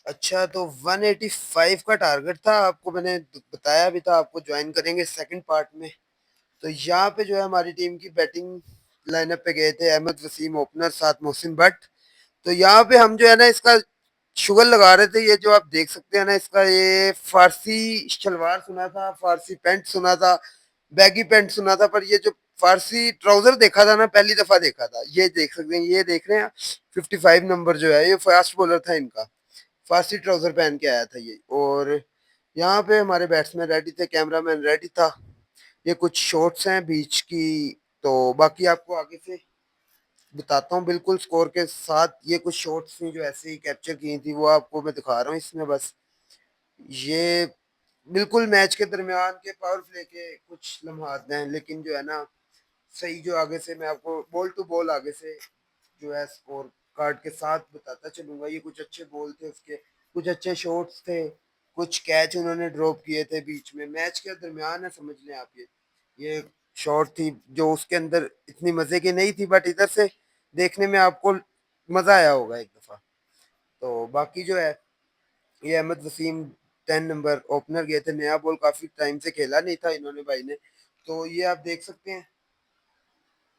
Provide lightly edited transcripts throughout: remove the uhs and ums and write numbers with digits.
अच्छा, तो 185 का टारगेट था आपको, मैंने बताया भी था आपको ज्वाइन करेंगे सेकंड पार्ट में। तो यहाँ पे जो है हमारी टीम की बैटिंग लाइनअप पे गए थे अहमद वसीम ओपनर, साथ मोहसिन भट्ट। तो यहाँ पे हम जो है ना इसका शुगर लगा रहे थे। ये जो आप देख सकते हैं ना, इसका ये फारसी शलवार सुना था, फारसी पैंट सुना था, बैगी पैंट सुना था, पर ये जो फारसी ट्राउजर देखा था ना, पहली दफा देखा था। ये देख सकते हैं, ये देख रहे हैं 55 नंबर जो है, ये फास्ट बॉलर था इनका। फारसी ट्राउजर पहन के आया था ये। और यहाँ पे हमारे बैट्समैन रेडी थे, कैमरामैन रेडी था। ये कुछ शॉट्स हैं बीच की। तो बाकी आपको आगे से बताता हूँ बिल्कुल स्कोर के साथ। ये कुछ शॉट्स थी जो ऐसे ही कैप्चर की थी, वो आपको मैं दिखा रहा हूँ इसमें बस। ये बिल्कुल मैच के दरमियान के पावर प्ले के कुछ लम्हात हैं, लेकिन जो है ना सही, जो आगे से मैं आपको बॉल टू बॉल आगे से जो है स्कोर कार्ड के साथ बताता चलूंगा। ये कुछ अच्छे बॉल थे उसके, कुछ अच्छे शॉट्स थे, कुछ कैच उन्होंने ड्रॉप किए थे बीच में, मैच के दरमियान है समझ लें आप। ये शॉट थी जो उसके अंदर इतनी मजे की नहीं थी, बट इधर से देखने में आपको मजा आया होगा एक दफा। तो बाकी जो है ये अहमद वसीम 10 नंबर ओपनर गए थे, नया बॉल काफी टाइम से खेला नहीं था इन्होंने भाई ने। तो ये आप देख सकते हैं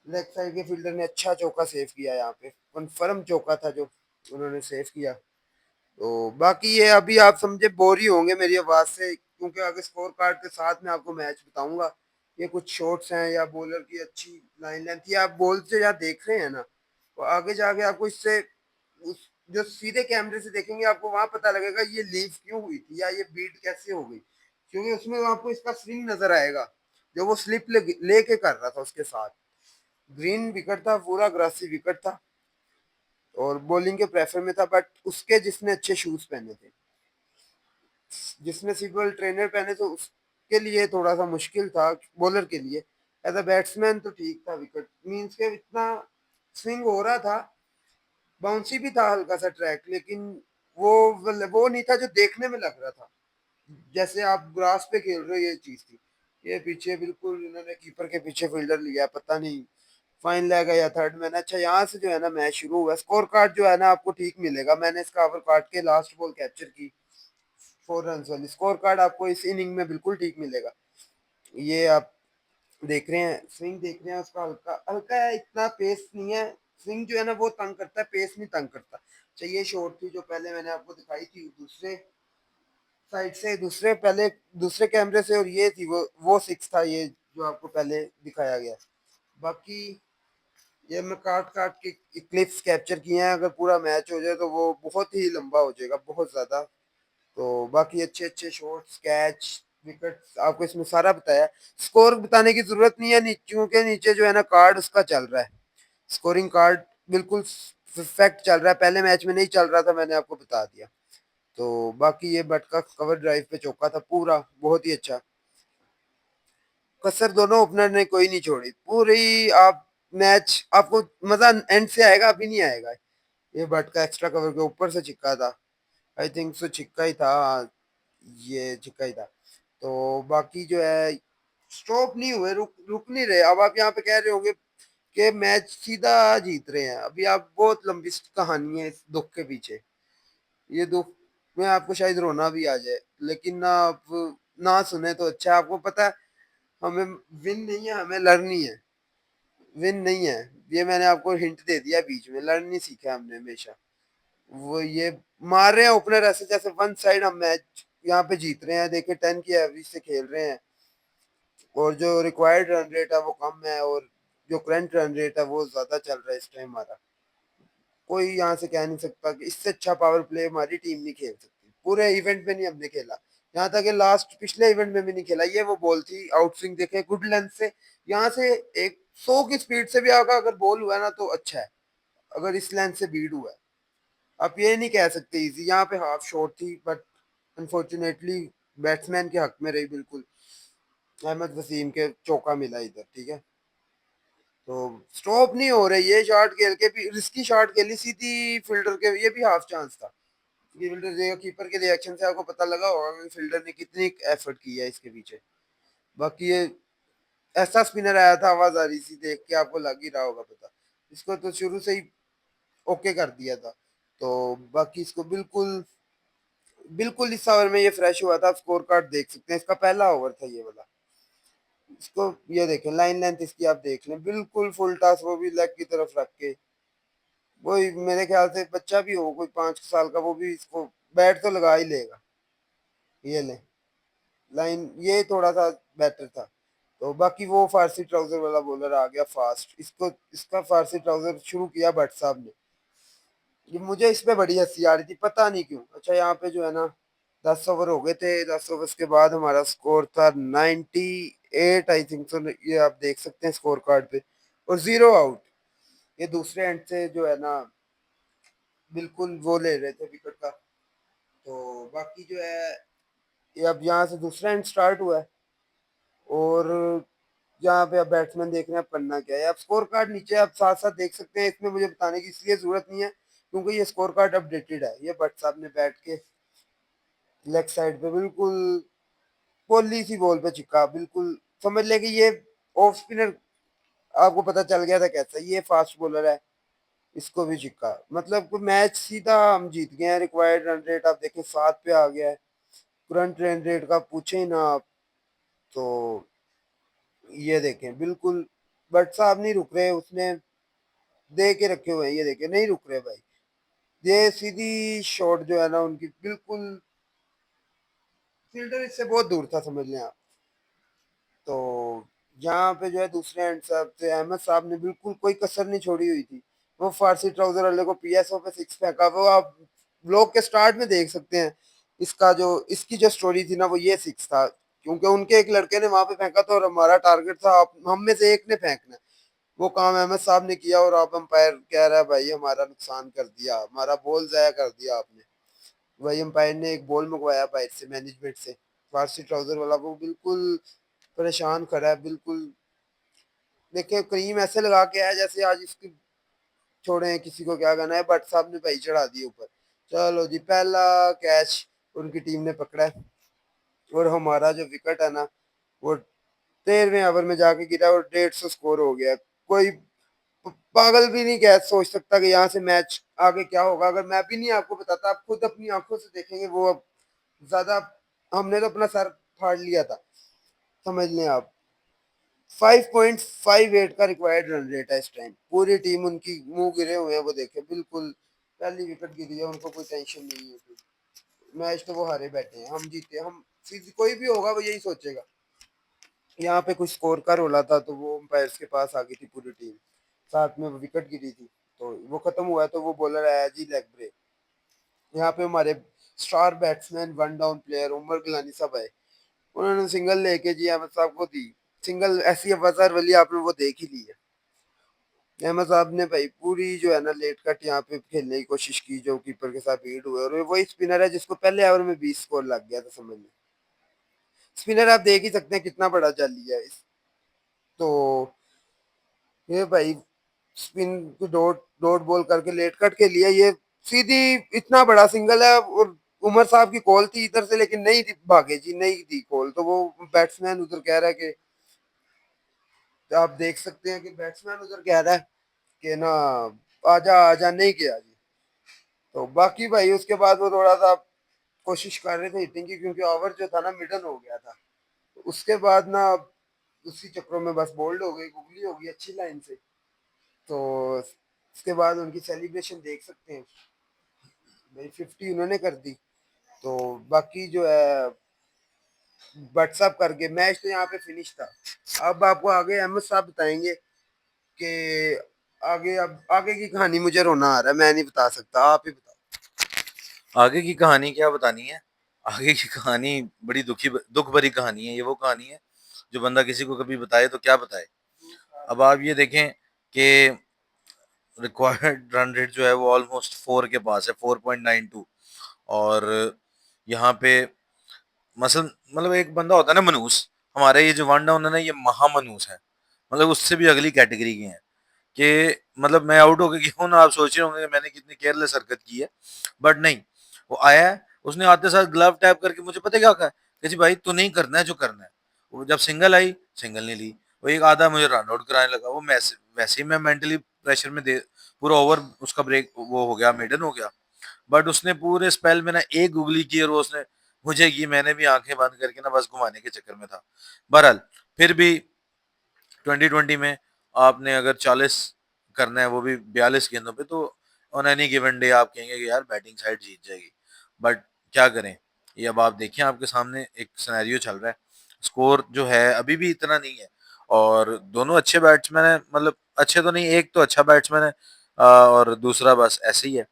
लेग साइड के फील्डर ने अच्छा चौका सेव किया, यहाँ पे कंफर्म चौका था जो उन्होंने सेव किया। तो बाकी ये अभी आप समझे बोर ही होंगे मेरी आवाज से, क्योंकि आगे स्कोर कार्ड के साथ में आपको मैच बताऊंगा। ये कुछ शॉट्स हैं या बॉलर की अच्छी लाइन लेंथ, ये आप बॉल से या देख रहे हैं ना, तो आगे जाके आपको इससे उस जो सीधे कैमरे से देखेंगे आपको वहां पता लगेगा ये लीव क्यों हुई थी या ये बीट कैसे हो गई। क्योंकि उसमें आपको इसका स्विंग नजर आएगा जो वो स्लिप लेके कर रहा था उसके साथ। ग्रीन विकेट था, पूरा ग्रासी विकेट था और बॉलिंग के प्रेफर में था, बट उसके जिसने अच्छे शूज पहने थे, जिसने सिंपल ट्रेनर पहने थे, उसके लिए थोड़ा सा मुश्किल था बॉलर के लिए। एज अ बैट्समैन तो ठीक था, विकेट मीन्स के इतना स्विंग हो रहा था, बाउंसी भी था हल्का सा ट्रैक, लेकिन वो नहीं था जो देखने में लग रहा था जैसे आप ग्रास पे खेल रहे हो, ये चीज थी। ये पीछे बिल्कुल इन्होंने कीपर के पीछे फील्डर लिया, पता नहीं फाइन लेगा या थर्ड मैन। अच्छा, यहाँ से जो है ना मैच शुरू हुआ। स्कोर कार्ड जो है ना आपको ठीक मिलेगा, मैंने इसका ओवर काट के लास्ट बॉल कैप्चर की 4 रन वाली। स्कोर कार्ड आपको इस इनिंग में बिल्कुल ठीक मिलेगा। ये आप देख रहे हैं, स्विंग देख रहे हैं उसका, हल्का हल्का है, इतना पेस नहीं है। स्विंग जो है ना वो तंग करता है, पेस नहीं तंग करता। चाहिए शॉट थी जो पहले मैंने आपको दिखाई थी दूसरे साइड से, दूसरे पहले दूसरे कैमरे से, और ये थी वो सिक्स था ये जो आपको पहले दिखाया गया। बाकी ये मैं काट काट के क्लिप्स कैप्चर किए हैं, अगर पूरा मैच हो जाए तो वो बहुत ही लंबा हो जाएगा, बहुत ज्यादा। तो बाकी अच्छे अच्छे शॉट्स, कैच, विकेट्स आपको इसमें सारा बताया। स्कोर बताने की जरूरत नहीं है, क्योंकि नीचे जो है ना कार्ड उसका चल रहा है, स्कोरिंग कार्ड बिल्कुल परफेक्ट चल रहा है। पहले मैच में नहीं चल रहा था, मैंने आपको बता दिया। तो बाकी ये बट का कवर ड्राइव पे चौका था पूरा, बहुत ही अच्छा। कसर दोनों ओपनर ने कोई नहीं छोड़ी पूरी। आप मैच आपको मजा एंड से आएगा, अभी नहीं आएगा। ये बट का एक्स्ट्रा कवर के ऊपर से छिक्का था, आई थिंक सो छिक्का ही था, ये छिक्का ही था। तो बाकी जो है स्टॉप नहीं हुए, रुक रुक नहीं रहे। अब आप यहाँ पे कह रहे होंगे कि मैच सीधा जीत रहे हैं, अभी आप बहुत लंबी कहानी है इस दुख के पीछे। ये दुख में आपको शायद रोना भी आ जाए, लेकिन ना आप ना सुने तो अच्छा है। आपको पता है हमें विन नहीं है, हमें लर्न है। विन नहीं है, ये मैंने आपको हिंट दे दिया बीच में, लर्न नहीं सीखा हमने हमेशा। वो ये मार रहे हैं ओपनर ऐसे जैसे वन साइड हम मैच यहाँ पे जीत रहे हैं। देखिए 10 की एवरेज से खेल रहे हैं और जो रिक्वायर्ड रन रेट है वो कम है, और जो करंट रन रेट है वो ज्यादा चल रहा है इस टाइम हमारा। कोई यहाँ से कह नहीं सकता कि इससे अच्छा पावर प्ले हमारी टीम नहीं खेल सकती। पूरे इवेंट में नहीं हमने खेला, यहाँ तक कि लास्ट पिछले इवेंट में भी नहीं खेला। ये वो बॉल थी, आउट स्विंग देखे गुड लेंथ से, यहाँ से एक 100 की स्पीड से भी आगा अगर बॉल हुआ ना तो अच्छा है, अगर इस लेंथ से बीट हुआ है। आप ये नहीं कह सकते इजी। यहाँ पे हाफ शॉट थी, बट अनफॉर्चुनेटली बैट्समैन के हक में रही बिल्कुल। अहमद वसीम के चौका मिला इधर, ठीक है। तो स्टॉप नहीं हो रहे, ये शॉट खेल के भी रिस्की शॉट खेली सीधी फील्डर के, ये भी हाफ चांस था। ये फील्डर देखो, कीपर के रिएक्शन से आपको पता लगा होगा कि फील्डर ने कितनी एफर्ट की है इसके पीछे। बाकी ये ऐसा स्पिनर आया था, आवाज आ रही थी, देख के आपको लग ही रहा होगा पता। इसको तो शुरू से ही ओके कर दिया था। तो बाकी इसको बिल्कुल बिल्कुल इस ओवर में ये फ्रेश हुआ था, आप स्कोर कार्ड देख सकते हैं, इसका पहला ओवर था ये वाला। इसको ये देखें, लाइन लेंथ इसकी आप देख लें, बिल्कुल फुल टॉस, वो भी लेग की तरफ रख के। वही मेरे ख्याल से बच्चा भी हो कोई 5 साल का, वो भी इसको बैट तो लगा ही लेगा। ये ले, लाइन ये थोड़ा सा बेटर था। तो बाकी वो फारसी ट्राउजर वाला बॉलर आ गया फास्ट, इसको इसका फारसी ट्राउजर शुरू किया भट्ट साहब ने। ये मुझे इस पे बड़ी हंसी आ रही थी, पता नहीं क्यों। अच्छा यहाँ पे जो है ना 10 ओवर हो गए थे, 10 ओवर के बाद हमारा स्कोर था 98 आई थिंक। तो ये आप देख सकते हैं स्कोर कार्ड पे, और 0 आउट। ये दूसरे एंड से जो है ना बिल्कुल वो ले रहे थे विकेट का। तो बाकी जो है ये अब यहाँ से दूसरा एंड स्टार्ट हुआ है, और यहाँ पे आप बैट्समैन देख रहे हैं, आप करना क्या है। आप स्कोर कार्ड नीचे आप साथ साथ देख सकते हैं, इसमें मुझे बताने की इसलिए जरूरत नहीं है क्योंकि ये स्कोर कार्ड अपडेटेड है। ये भट्ट साहब ने बैठ के लेग साइड पे बिल्कुल पोली सी बॉल पे चिक्का, बिल्कुल समझ ले कि ये ऑफ स्पिनर। आपको पता चल गया था कैसा ये फास्ट बॉलर है, इसको भी चिक्का। मतलब कोई मैच सीधा हम जीत गए हैं। रिक्वायर्ड रन रेट आप देखें 7 पे आ गया है, करंट रन रेट का पूछे ही ना आप। तो ये देखें बिल्कुल भट्ट साहब नहीं रुक रहे, उसने दे के रखे हुए हैं, ये देखें नहीं रुक रहे भाई। ये सीधी शॉट जो है ना उनकी, बिल्कुल फील्डर इससे बहुत दूर था, समझ लें आप। तो यहाँ पे जो है दूसरे एंड साहब से अहमद साहब ने बिल्कुल कोई कसर नहीं छोड़ी हुई थी। वो फारसी ट्राउजर वाले को पीएसओ पे 6 फेंका, वो आप ब्लॉग के स्टार्ट में देख सकते हैं। इसका जो इसकी जो स्टोरी थी ना वो ये 6 था, क्योंकि उनके एक लड़के ने वहां पे फेंका था और हमारा टारगेट था हम में से एक ने फेंकना है। वो काम अहमद साहब ने किया, और आप अंपायर कह रहा है भाई हमारा नुकसान कर दिया, हमारा बॉल जाया कर दिया आपने। वही अंपायर ने एक बॉल मंगवाया बाहर से, मैनेजमेंट से। फारसी ट्राउजर वाला वो बिल्कुल परेशान खड़ा है, बिल्कुल। देखिए करीम ऐसे लगा के आया जैसे आज इसकी छोड़े, किसी को क्या करना है। भट्ट साहब ने भाई चढ़ा दिए ऊपर। चलो जी, पहला कैच उनकी टीम ने पकड़ा है, और हमारा जो विकेट है ना वो 13वें ओवर में जाके गिरा, और 150 स्कोर हो गया। कोई पागल भी नहीं कह सोच सकता कि यहाँ से मैच आगे क्या होगा। अगर मैं भी नहीं आपको बताता, आप खुद अपनी आंखों से देखेंगे। वो अब ज्यादा, हमने तो अपना सर फाड़ लिया था, समझ लें आप। 5.58 का रिक्वायर्ड रन रेट है इस टाइम। पूरी टीम उनकी मुंह गिरे हुए हैं, वो देखे बिल्कुल। पहली विकेट गिरी है, उनको कोई टेंशन नहीं है। मैच तो वो हारे बैठे हैं, हम जीते। हम कोई भी होगा वो यही सोचेगा। यहाँ पे कुछ स्कोर का रोला था, तो वो अंपायर्स के पास आ गई थी पूरी टीम, साथ में विकेट गिरी थी। तो वो खत्म हुआ है, तो वो बॉलर आया जी लेग ब्रेक। यहाँ पे हमारे star batsman, one down player Umar Gilani साहब आए, उन्होंने सिंगल लेके जी अहमद साहब को दी। सिंगल ऐसी अवसर वाली आपने वो देख ही ली है। अहमद साहब ने भाई पूरी जो है ना लेट कट यहाँ पे खेलने की कोशिश की, जो कीपर के साथ भीड़ हुए, और वही स्पिनर है जिसको पहले ओवर में 20 स्कोर लग गया था, समझ लो। स्पिनर आप देख ही सकते हैं कितना बड़ा जाली है तो ये भाई spin co dot dot ball करके लेट कट के लिए ये सीधी इतना बड़ा सिंगल है। और उमर साहब की कॉल थी इधर से, लेकिन नहीं भागे जी, नहीं दी कॉल। तो वो बैट्समैन उधर कह रहा है कि, आप देख सकते हैं कि बैट्समैन उधर कह रहा है कि ना आजा आजा, नहीं किया जी। तो बाकी भाई उसके बाद वो थोड़ा सा कोशिश कर रहे थे हिटिंग की, क्योंकि ओवर जो था ना मिडन हो गया था। उसके बाद ना उसी चक्रों में बस बोल्ड हो गई, गुगली हो गई अच्छी लाइन से। तो उसके बाद उनकी सेलिब्रेशन देख सकते हैं भाई, 50 उन्होंने कर दी। तो बाकी जो है व्हाट्सअप करके मैच तो यहाँ पे फिनिश था। अब आपको आगे अहमद साहब बताएंगे कि आगे, अब आगे की कहानी मुझे रोना आ रहा है, मैं नहीं बता सकता, आप ही बताओ। आगे की कहानी क्या बतानी है? आगे की कहानी बड़ी दुख भरी कहानी है। ये वो कहानी है जो बंदा किसी को कभी बताए तो क्या बताए। अब आप ये देखें कि रिक्वायर्ड रन रेट जो है वो ऑलमोस्ट 4 के पास है, 4.92। और यहाँ पे मसल मतलब एक बंदा होता है ना मनूस, हमारे ये जो वन डाउन है ना ये महामनूस है। मतलब उससे भी अगली कैटेगरी के हैं कि मतलब मैं आउट होके गया हूँ ना, आप सोच रहे होंगे कि मैंने कितनी केयरलेस हरकत की है। बट नहीं, वो आया है, उसने आते साथ ग्लव टैप करके मुझे पता है क्या कहा कि जी भाई तू नहीं करना है जो करना है। वो जब सिंगल आई, सिंगल नहीं ली, वो एक आधा मुझे रन आउट कराने लगा। वो वैसे ही मैं मेंटली प्रेशर में दे, पूरा ओवर उसका ब्रेक वो हो गया, मेडन हो गया। बट उसने पूरे स्पेल में ना एक गुगली की और वो उसने मुझे की, मैंने भी आंखें बंद करके ना बस घुमाने के चक्कर में था। बहरहाल फिर भी 2020 में आपने अगर 40 करना है वो भी 42 गेंदों पे, तो ऑन एनी गिवन डे आप कहेंगे कि यार बैटिंग साइड जीत जाएगी। बट क्या करें, ये अब आप देखें आपके सामने एक सिनेरियो चल रहा है। स्कोर जो है अभी भी इतना नहीं है, और दोनों अच्छे बैट्समैन है, मतलब अच्छे तो नहीं, एक तो अच्छा बैट्समैन है और दूसरा बस ऐसे ही है।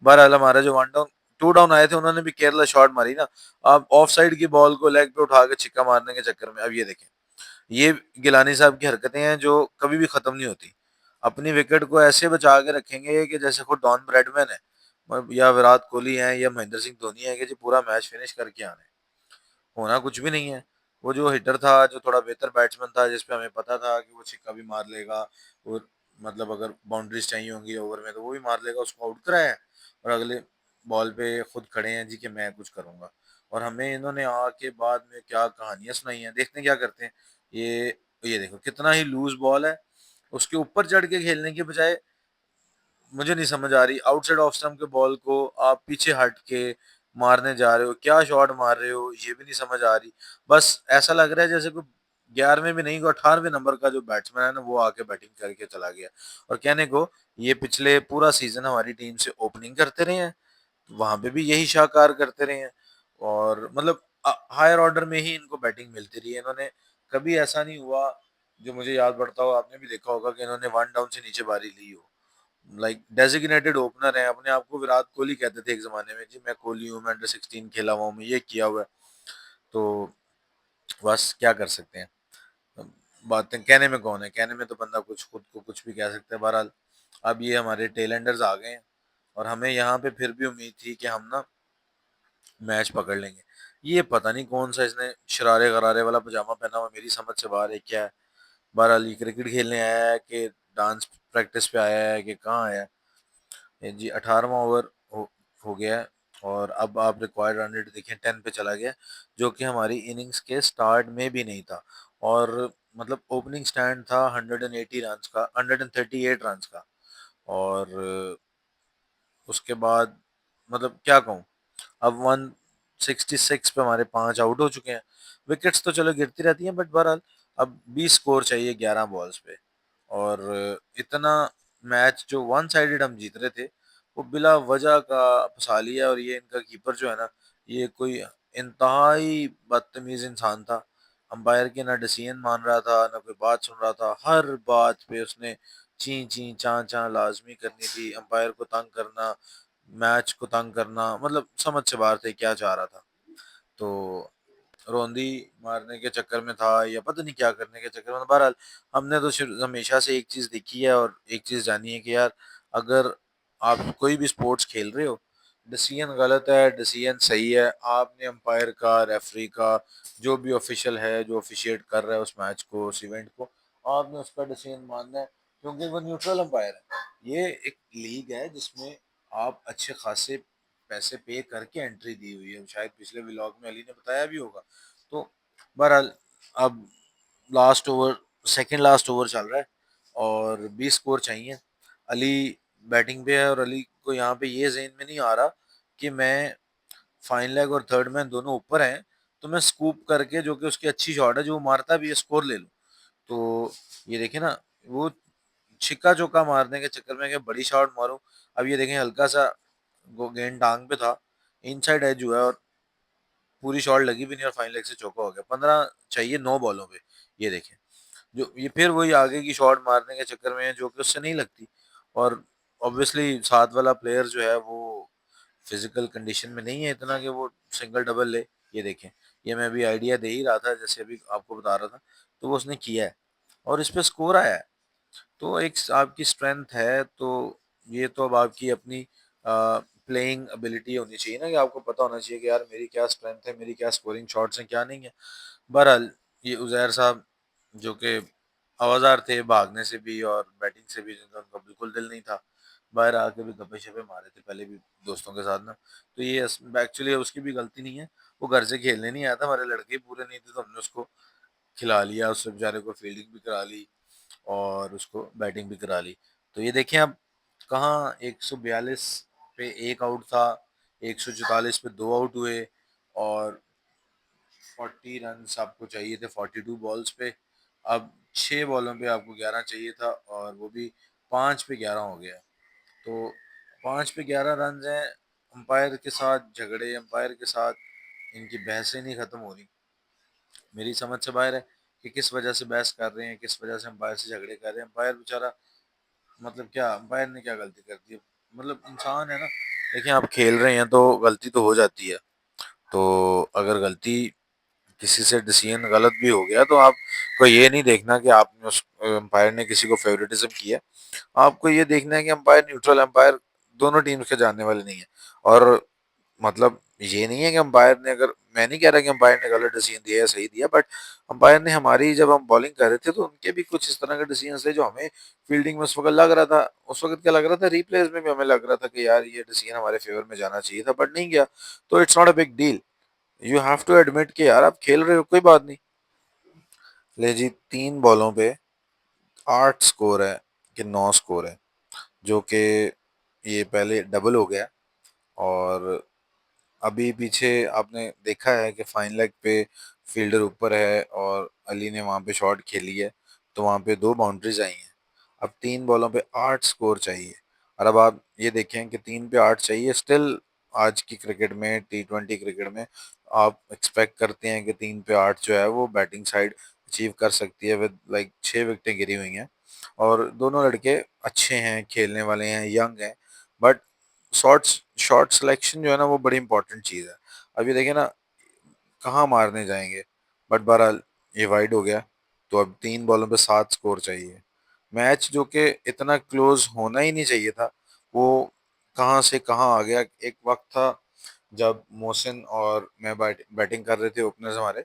बहरहाल हमारा जो वन डाउन टू डाउन आए थे उन्होंने भी केरला शॉट मारी ना, अब ऑफ साइड की बॉल को लेग पे उठा के छिक्का मारने के चक्कर में अब ये देखें, ये गिलानी साहब की हरकतें हैं जो कभी भी खत्म नहीं होती। अपनी विकेट को ऐसे बचा के रखेंगे कि जैसे खुद डॉन ब्रैडमैन है, या विराट कोहली है या महेंद्र सिंह धोनी है, कि जी पूरा मैच फिनिश करके आना है। होना कुछ भी नहीं है। वो जो हिटर था, जो थोड़ा बेहतर बैट्समैन था, जिसपे हमें पता था कि वो छिक्का भी मार लेगा, वो मतलब अगर बाउंड्रीज चाहिए होंगी ओवर में तो वो भी मार लेगा, उसको आउट कराया है। और अगले बॉल पे खुद खड़े हैं जी कि मैं कुछ करूंगा। और हमें इन्होंने आके बाद में क्या कहानियां सुनाई हैं, देखते हैं क्या करते हैं। ये देखो कितना ही लूज बॉल है, उसके ऊपर चढ़ के खेलने के बजाय मुझे नहीं समझ आ रही, आउटसाइड ऑफ स्टंप के बॉल को आप पीछे हट के मारने जा रहे हो, क्या शॉट मार रहे हो ये भी नहीं समझ आ रही। बस ऐसा लग रहा है जैसे कोई 11वें भी नहीं, 18वें नंबर का जो बैट्समैन है ना वो आके बैटिंग करके चला गया। और कहने को ये पिछले पूरा सीजन हमारी टीम से ओपनिंग करते रहे हैं, वहां पे भी यही शाहकार करते रहे हैं, और मतलब हायर ऑर्डर में ही इनको बैटिंग मिलती रही है। इन्होंने कभी ऐसा नहीं हुआ, जो मुझे याद पड़ता हो, आपने भी देखा होगा कि इन्होंने वन डाउन से नीचे बारी ली हो। लाइक डेजिग्नेटेड ओपनर है, अपने आप को विराट कोहली कहते थे एक जमाने में, जी मैं कोहली हूँ, मैं अंडर 16 खेला हुआ हूँ, मैं ये किया हुआ है। तो बस क्या कर सकते हैं, बातें कहने में कौन है, कहने में तो बंदा कुछ खुद को कुछ भी कह सकता है। बहरहाल अब ये हमारे टेलेंडर्स आ गए हैं, और हमें यहाँ पे फिर भी उम्मीद थी कि हम ना मैच पकड़ लेंगे। ये पता नहीं कौन सा इसने शरारे गरारे वाला पजामा पहना हुआ, मेरी समझ से बाहर है क्या है। बहरहाल ये क्रिकेट खेलने आया है कि डांस प्रैक्टिस पे आया है कि कहाँ आया है। ये जी 18वां ओवर हो गया है, और अब आप रिक्वायर्ड रन रेट देखें 10 पे चला गया, जो कि हमारी इनिंग्स के स्टार्ट में भी नहीं था। और मतलब ओपनिंग स्टैंड था 180 रन का, 138 रन का। और उसके बाद मतलब क्या कहूँ, अब 166 पे हमारे 5 आउट हो चुके हैं। विकेट्स तो चलो गिरती रहती हैं, बट बहरहाल अब 20 स्कोर चाहिए 11 बॉल्स पे। और इतना मैच जो वन साइडेड हम जीत रहे थे, वो बिला वजह का फंसा लिया। और ये इनका कीपर जो है ना, ये कोई इंतहाई बदतमीज इंसान था। अंपायर की ना डिसीजन मान रहा था, ना कोई बात सुन रहा था, हर बात पे उसने ची ची चां चां लाजमी करनी थी, अंपायर को तंग करना, मैच को तंग करना, मतलब समझ से बाहर थे क्या चाह रहा था। तो रौंदी मारने के चक्कर में था या पता नहीं क्या करने के चक्कर में था। बहरहाल हमने तो हमेशा से एक चीज देखी है और एक चीज जानी है कि यार, अगर आप कोई भी स्पोर्ट्स खेल रहे हो, डिसीजन गलत है डिसीजन सही है, आपने अंपायर का, रेफरी का, जो भी ऑफिशियल है जो ऑफिशिएट कर रहा है उस मैच को, उस इवेंट को, आपने उसका डिसीजन मानना है, क्योंकि वो न्यूट्रल अंपायर है। ये एक लीग है जिसमें आप अच्छे खासे पैसे पे करके एंट्री दी हुई है, शायद पिछले व्लॉग में अली ने बताया भी होगा। तो बहरहाल अब last over, second last over चल रहा है, और 20 स्कोर चाहिए। अली बैटिंग पे है, और अली को यहाँ पे ये जेन में नहीं आ रहा कि मैं फाइन लेग और थर्ड मैन दोनों ऊपर हैं, तो मैं स्कूप करके, जो कि उसकी अच्छी शॉट है जो वो मारता भी है, स्कोर ले लूँ। तो ये देखे ना, वो छिक्का चौका मारने के चक्कर में कि बड़ी शॉट मारूं, अब ये देखें हल्का सा गेंद टांग पे था, इनसाइड एज हुआ है, और पूरी शॉट लगी भी नहीं, और फाइन लेग से चौका हो गया। 15 चाहिए 9 बॉलों पे, ये देखें। जो ये फिर वही आगे की शॉट मारने के चक्कर में है जो कि उससे नहीं लगती। और ऑब्वियसली साथ वाला प्लेयर जो है वो फिजिकल कंडीशन में नहीं है इतना कि वो सिंगल डबल ले। ये देखें, ये मैं अभी आइडिया दे ही रहा था जैसे अभी आपको बता रहा था, तो वो उसने किया है, और इस पे स्कोर आया है। तो एक आपकी स्ट्रेंथ है, तो ये तो अब आपकी अपनी प्लेइंग एबिलिटी होनी चाहिए ना, कि आपको पता होना चाहिए कि यार मेरी क्या स्ट्रेंथ है, मेरी क्या स्कोरिंग शॉट्स हैं, क्या नहीं है। बहरहाल ये उजैर साहब जो कि आवाजार थे भागने से भी और बैटिंग से भी, जिनका उनका बिल्कुल दिल नहीं था, बाहर आके भी गप्पे शप्पे मारे थे पहले भी दोस्तों के साथ ना। तो ये एक्चुअली उसकी भी गलती नहीं है, वो घर से खेलने नहीं आया था, हमारे लड़के ही पूरे नहीं थे, तो हमने उसको खिला लिया, उससे बेचारे को फील्डिंग भी करा ली और उसको बैटिंग भी करा ली। तो ये देखें अब कहाँ 142 पे 1 आउट था, 144 पे 2 आउट हुए और 40 रन्स आपको चाहिए थे 42 बॉल्स पे। अब 6 बॉलों पे आपको 11 चाहिए था और वो भी 5 पे 11 हो गया। तो 5 पे 11 रन्स हैं, अंपायर के साथ झगड़े, अंपायर के साथ इनकी बहसें नहीं खत्म हो रही। मेरी समझ से बाहर है कि किस वजह से बहस कर रहे हैं, किस वजह से अंपायर से झगड़े कर रहे हैं। अंपायर बेचारा मतलब क्या, अंपायर ने क्या गलती कर दी? मतलब इंसान है ना। देखिए आप खेल रहे हैं तो गलती तो हो जाती है। तो अगर गलती किसी से डिसीजन गलत भी हो गया तो आपको ये नहीं देखना कि आपने उस अंपायर ने किसी को फेवरेटिज्म किया। आपको ये देखना है कि अंपायर न्यूट्रल अंपायर दोनों टीम्स के जानने वाले नहीं है। और मतलब ये नहीं है कि अंपायर ने, अगर मैं नहीं कह रहा कि अंपायर ने गलत डिसीजन दिया या सही दिया, बट अंपायर ने हमारी, जब हम बॉलिंग कर रहे थे तो उनके भी कुछ इस तरह के डिसीजन थे जो हमें फील्डिंग में उस वक्त लग रहा था। उस वक्त क्या लग रहा था, रिप्लेस में भी हमें लग रहा था कि यार ये डिसीजन हमारे फेवर में जाना चाहिए था, बट नहीं गया। तो it's not a big deal. You have to admit कि यार आप खेल रहे हो, कोई बात नहीं। ले जी, 3 बॉलों पे 8 स्कोर है कि 9 स्कोर है, जो कि ये पहले डबल हो गया। और अभी पीछे आपने देखा है कि फाइन लेग पे फील्डर ऊपर है और अली ने वहां पे शॉट खेली है, तो वहां पे 2 बाउंड्रीज आई हैं। अब 3 बॉलों पे 8 स्कोर चाहिए। और अब आप ये देखें कि 3 पे 8 चाहिए स्टिल। आज की क्रिकेट में, T20 क्रिकेट में, आप एक्सपेक्ट करते हैं कि 3 पे 8 जो है वो बैटिंग साइड अचीव कर सकती है विद लाइक 6 विकेटें गिरी हुई हैं। और दोनों लड़के अच्छे हैं, खेलने वाले हैं, यंग हैं, बट शॉर्ट्स शॉर्ट सिलेक्शन जो है ना वो बड़ी इंपॉर्टेंट चीज़ है। अब ये देखिए ना, कहाँ मारने जाएंगे। बट बहरहाल ये वाइड हो गया। तो अब 3 बॉलों पे 7 स्कोर चाहिए। मैच जो कि इतना क्लोज होना ही नहीं चाहिए था, वो कहाँ से कहाँ आ गया। एक वक्त था जब मोहसिन और मैं बैटिंग कर रहे थे, ओपनर्स हमारे,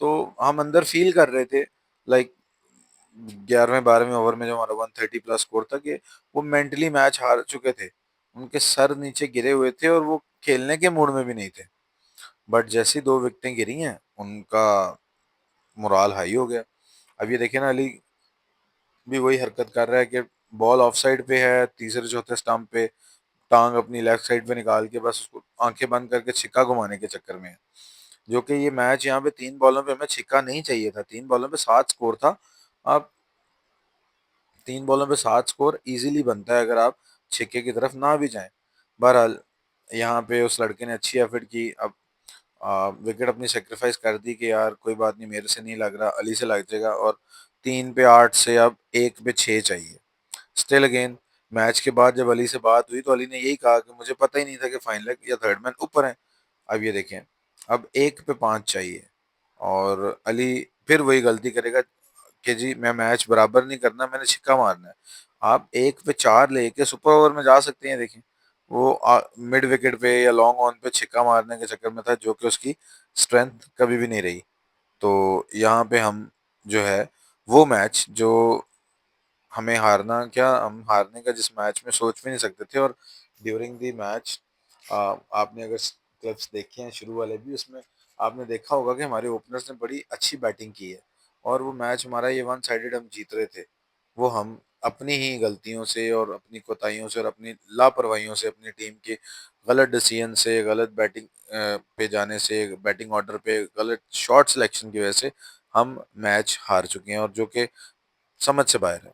तो हम अंदर फील कर रहे थे लाइक 11वें 12वें ओवर में जो हमारा 130+ स्कोर था, कि वो मेंटली मैच हार चुके थे। उनके सर नीचे गिरे हुए थे और वो खेलने के मूड में भी नहीं थे। बट जैसी 2 विकेटें गिरी हैं, उनका मोराल हाई हो गया। अब ये देखें ना, अली भी वही हरकत कर रहा है कि बॉल ऑफ साइड पे है, तीसरे चौथे स्टंप पे टांग अपनी लेफ्ट साइड पे निकाल के बस उसको आंखें बंद करके छिक्का घुमाने के चक्कर में है। जो कि ये मैच, यहाँ पे 3 बॉलों पे हमें छिक्का नहीं चाहिए था, 3 बॉलों पे 7 स्कोर था। आप 3 बॉलों पे 7 स्कोर इजीली बनता है अगर आप छिक्के की तरफ ना भी जाएं। बहरहाल यहाँ पे उस लड़के ने अच्छी एफर्ट की। अब विकेट अपनी सेक्रीफाइस कर दी कि यार कोई बात नहीं, मेरे से नहीं लग रहा, अली से लग जाएगा। और 3 पे 8 से अब 1 पे 6 चाहिए। स्टिल अगेन, मैच के बाद जब अली से बात हुई तो अली ने यही कहा कि मुझे पता ही नहीं था कि फाइनल लेग या थर्ड मैन ऊपर है। अब ये देखें, अब 1 पे 5 चाहिए और अली फिर वही गलती करेगा कि जी मैं मैच बराबर नहीं करना, मैंने छिक्का मारना है। आप 1 पे 4 लेके सुपर ओवर में जा सकते हैं। देखें, वो मिड विकेट पे या लॉन्ग ऑन पे छिक्का मारने के चक्कर में था, जो कि उसकी स्ट्रेंथ कभी भी नहीं रही। तो यहाँ पे हम जो है, वो मैच जो हमें हारना, क्या हम हारने का जिस मैच में सोच भी नहीं सकते थे। और ड्यूरिंग दी मैच आपने अगर क्लिप्स देखे हैं शुरू वाले भी, उसमें आपने देखा होगा कि हमारे ओपनर्स ने बड़ी अच्छी बैटिंग की है। और वो मैच हमारा ये 1 साइडेड हम जीत रहे थे, वो हम अपनी ही गलतियों से और अपनी कोताहियों से और अपनी लापरवाहियों से, अपनी टीम के गलत डिसीजन से, गलत बैटिंग पे जाने से, बैटिंग ऑर्डर पे गलत शॉट सिलेक्शन की वजह से हम मैच हार चुके हैं, और जो कि समझ से बाहर है।